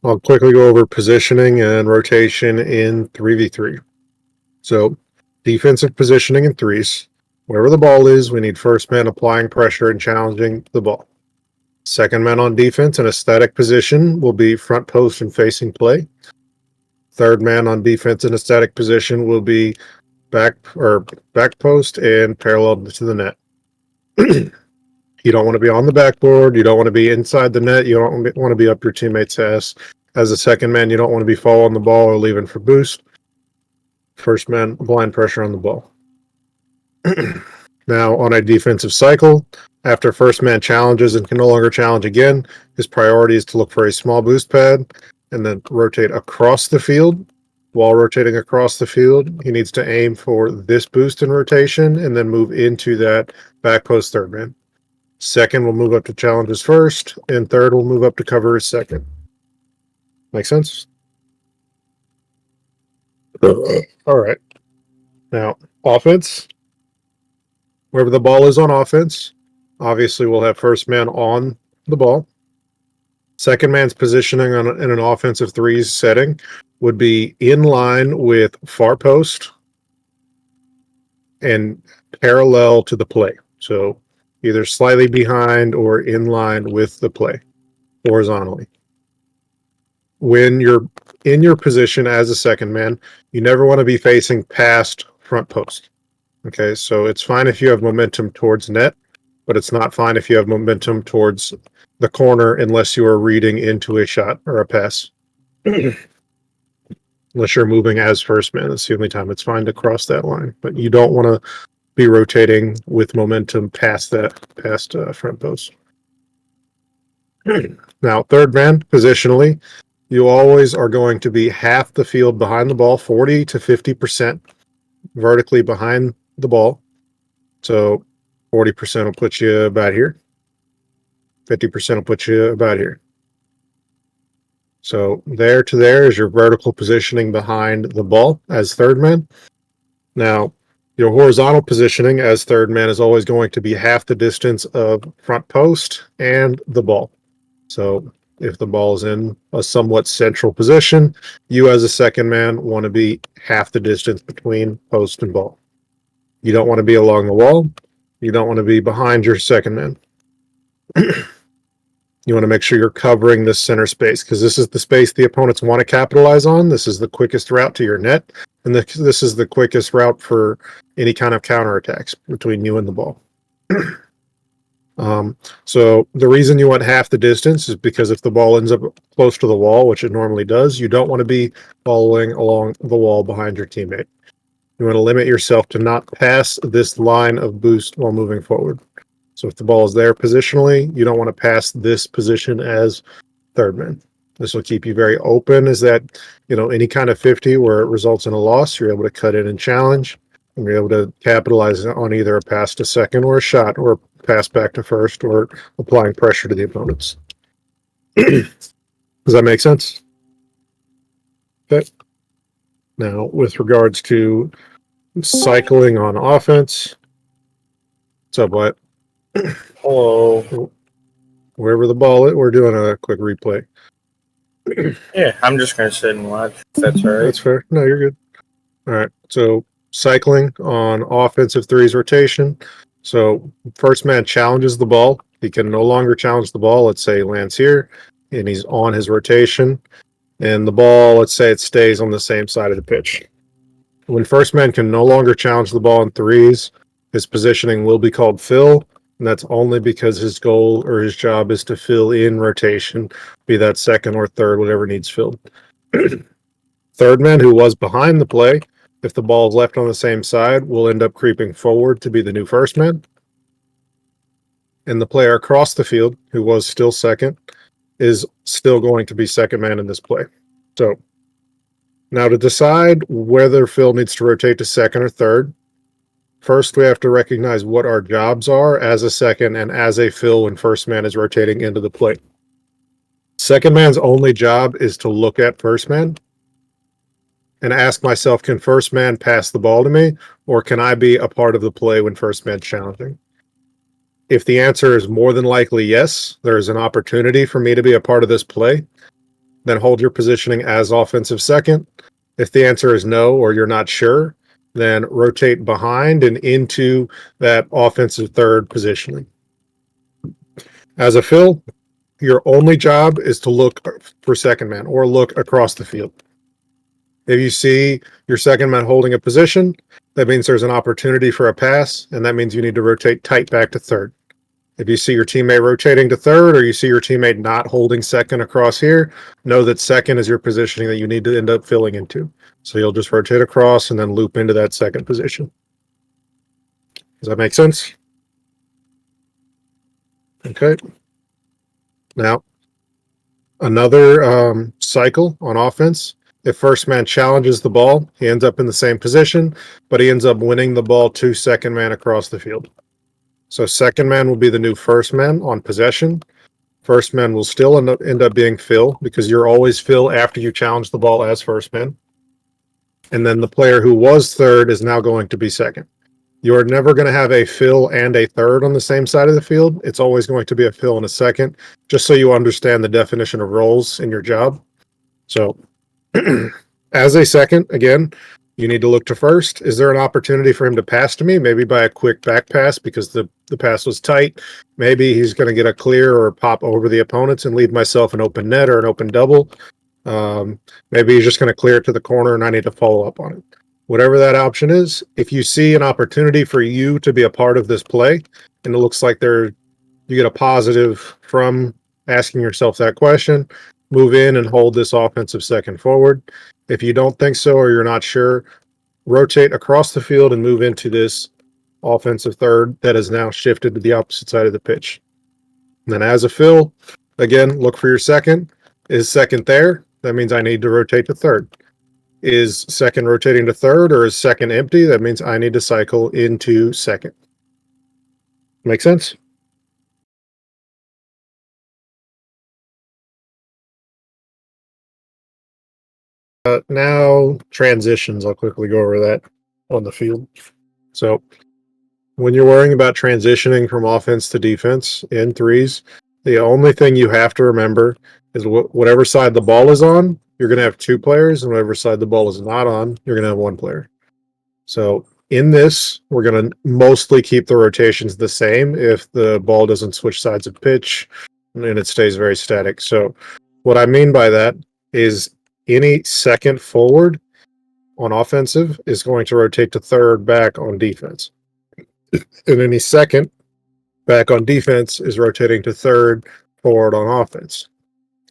I'll quickly go over positioning and rotation in 3v3. So, defensive positioning in threes. Wherever the ball is, we need first man applying pressure and challenging the ball. Second man on defense in a static position will be front post and facing play. Third man on defense in a static position will be back post and parallel to the net. You don't want to be on the backboard. You don't want to be inside the net. You don't want to be up your teammate's ass. As a second man, you don't want to be following the ball or leaving for boost. First man, blind pressure on the ball. Now, on a defensive cycle, after first man challenges and can no longer challenge again, his priority is to look for a small boost pad and then rotate across the field. While rotating across the field, he needs to aim for this boost in rotation and then move into that back post third man. Second will move up to challenge his first, and third will move up to cover his second. Make sense? All right. Now, offense. Wherever the ball is on offense, obviously we'll have first man on the ball. Second man's positioning in an offensive threes setting would be in line with far post and parallel to the play. So either slightly behind or in line with the play horizontally. When you're in your position as a second man, you never want to be facing past front post. Okay, so it's fine if you have momentum towards net, but it's not fine if you have momentum towards the corner unless you are reading into a shot or a pass. Unless you're moving as first man, that's the only time it's fine to cross that line. But you don't want to be rotating with momentum past front post. Now, third man, positionally, you always are going to be half the field behind the ball, 40 to 50% vertically behind the ball. So 40% will put you about here. 50% will put you about here. So there to there is your vertical positioning behind the ball as third man. Now, your horizontal positioning as third man is always going to be half the distance of front post and the ball. So if the ball is in a somewhat central position, you as a second man want to be half the distance between post and ball. You don't want to be along the wall. You don't want to be behind your second man. You want to make sure you're covering this center space because this is the space the opponents want to capitalize on. This is the quickest route to your net, and this is the quickest route for any kind of counterattacks between you and the ball. So the reason you want half the distance is because if the ball ends up close to the wall, which it normally does, you don't want to be following along the wall behind your teammate. You want to limit yourself to not pass this line of boost while moving forward. So if the ball is there positionally, you don't want to pass this position as third man. This will keep you very open as that, any kind of 50 where it results in a loss, you're able to cut in and challenge, and you're able to capitalize on either a pass to second or a shot or a pass back to first or applying pressure to the opponents. Does that make sense? Okay. Now, with regards to cycling on offense, what's up, Wyatt? Hello. Wherever the ball is, we're doing a quick replay. Yeah, I'm just going to sit and watch. If that's all right. That's fair. No, you're good. All right. So cycling on offensive threes rotation. So first man challenges the ball. He can no longer challenge the ball. Let's say he lands here and he's on his rotation. And the ball, let's say it stays on the same side of the pitch. When first man can no longer challenge the ball in threes, his positioning will be called fill. And that's only because his goal or his job is to fill in rotation, be that second or third, whatever needs filled. Third man, who was behind the play, if the ball is left on the same side, will end up creeping forward to be the new first man. And the player across the field, who was still second, is still going to be second man in this play. So now to decide whether Phil needs to rotate to second or third, first we have to recognize what our jobs are as a second and as a fill when first man is rotating into the play. Second man's only job is to look at first man and ask myself, can first man pass the ball to me, or can I be a part of the play when first man's challenging? If the answer is more than likely yes, there is an opportunity for me to be a part of this play, then hold your positioning as offensive second. If the answer is no, or you're not sure, then rotate behind and into that offensive third positioning. As a fill, your only job is to look for second man or look across the field. If you see your second man holding a position, that means there's an opportunity for a pass, and that means you need to rotate tight back to third. If you see your teammate rotating to third, or you see your teammate not holding second across here, know that second is your positioning that you need to end up filling into. So you'll just rotate across and then loop into that second position. Does that make sense? Okay. Now, another cycle on offense. If first man challenges the ball, he ends up in the same position, but he ends up winning the ball to second man across the field. So second man will be the new first man on possession. First man will still end up being Phil, because you're always Phil after you challenge the ball as first man. And then the player who was third is now going to be second. You're never going to have a Phil and a third on the same side of the field. It's always going to be a Phil and a second, just so you understand the definition of roles in your job. So as a second, again, you need to look to first. Is there an opportunity for him to pass to me? Maybe by a quick back pass because the pass was tight. Maybe he's going to get a clear or pop over the opponents and leave myself an open net or an open double. Maybe he's just going to clear it to the corner and I need to follow up on it. Whatever that option is, if you see an opportunity for you to be a part of this play and it looks like you get a positive from asking yourself that question, move in and hold this offensive second forward. If you don't think so or you're not sure, rotate across the field and move into this offensive third that has now shifted to the opposite side of the pitch. And then as a fill, again, look for your second. Is second there? That means I need to rotate to third. Is second rotating to third, or is second empty? That means I need to cycle into second. Make sense? Now transitions. I'll quickly go over that on the field. So when you're worrying about transitioning from offense to defense in threes, the only thing you have to remember is whatever side the ball is on, you're going to have two players, and whatever side the ball is not on, you're going to have one player. So in this, we're going to mostly keep the rotations the same if the ball doesn't switch sides of pitch and it stays very static. So what I mean by that is any second forward on offensive is going to rotate to third back on defense. And any second back on defense is rotating to third forward on offense.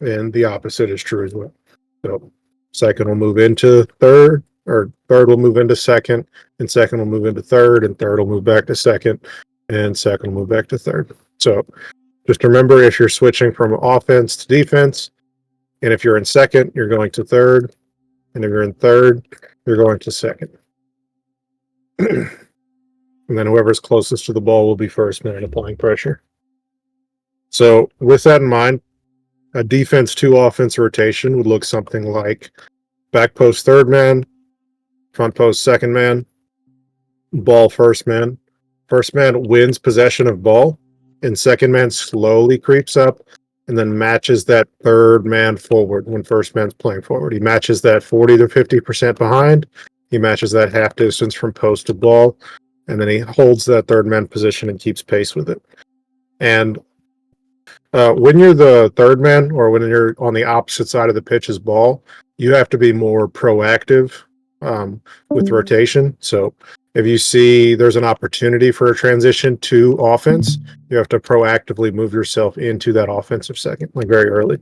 And the opposite is true as well. So second will move into third, or third will move into second, and second will move into third, and third will move back to second, and second will move back to third. So just remember, if you're switching from offense to defense, and if you're in second, you're going to third, and if you're in third, you're going to second. And then whoever's closest to the ball will be first man applying pressure. So with that in mind, a defense to offense rotation would look something like back post third man, front post second man, ball first man. First man wins possession of ball, and second man slowly creeps up and then matches that third man forward when first man's playing forward. He matches that 40 to 50% behind. He matches that half distance from post to ball, and then he holds that third man position and keeps pace with it. And when you're the third man, or when you're on the opposite side of the pitch as ball, you have to be more proactive with rotation. So if you see there's an opportunity for a transition to offense, you have to proactively move yourself into that offensive second, like very early.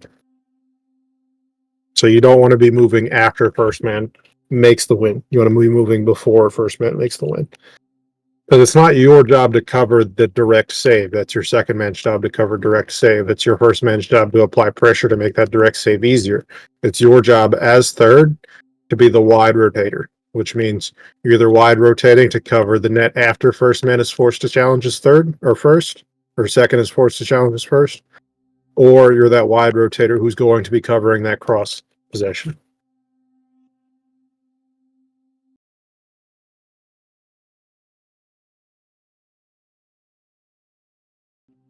So you don't want to be moving after first man makes the win. You want to be moving before first man makes the win. Because it's not your job to cover the direct save. That's your second man's job to cover direct save. It's your first man's job to apply pressure to make that direct save easier. It's your job as third to be the wide rotator, which means you're either wide rotating to cover the net after first man is forced to challenge his third or first, or second is forced to challenge his first, or you're that wide rotator who's going to be covering that cross possession.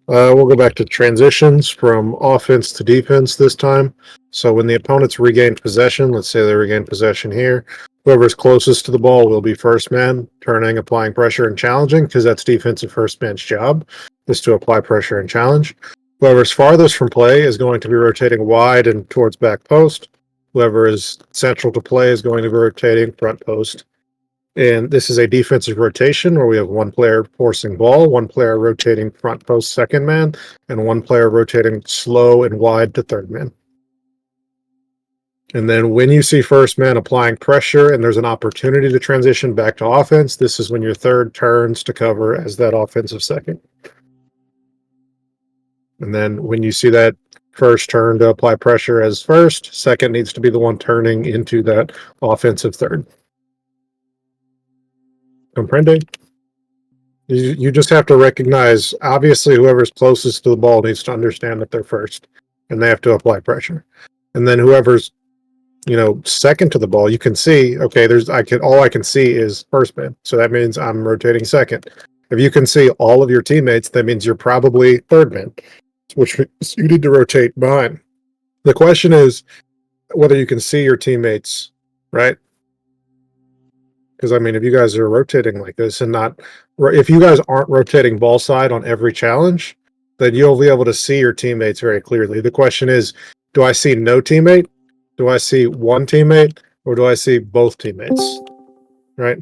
We'll go back to transitions from offense to defense this time. So when the opponents regain possession, let's say they regain possession here, whoever's closest to the ball will be first man, turning, applying pressure, and challenging, because that's defensive first man's job, is to apply pressure and challenge. Whoever's farthest from play is going to be rotating wide and towards back post. Whoever is central to play is going to be rotating front post. And this is a defensive rotation where we have one player forcing ball, one player rotating front post second man, and one player rotating slow and wide to third man. And then when you see first man applying pressure and there's an opportunity to transition back to offense, this is when your third turns to cover as that offensive second. And then when you see that first turn to apply pressure as first, second needs to be the one turning into that offensive third. Comprende? You just have to recognize, obviously, whoever's closest to the ball needs to understand that they're first, and they have to apply pressure. And then whoever's, second to the ball, you can see, okay, all I can see is first man. So that means I'm rotating second. If you can see all of your teammates, that means you're probably third man, which means you need to rotate behind. The question is whether you can see your teammates, right? Because if you guys are rotating like this and if you guys aren't rotating ball side on every challenge, then you'll be able to see your teammates very clearly. The question is, do I see no teammate? Do I see one teammate? Or do I see both teammates? Right?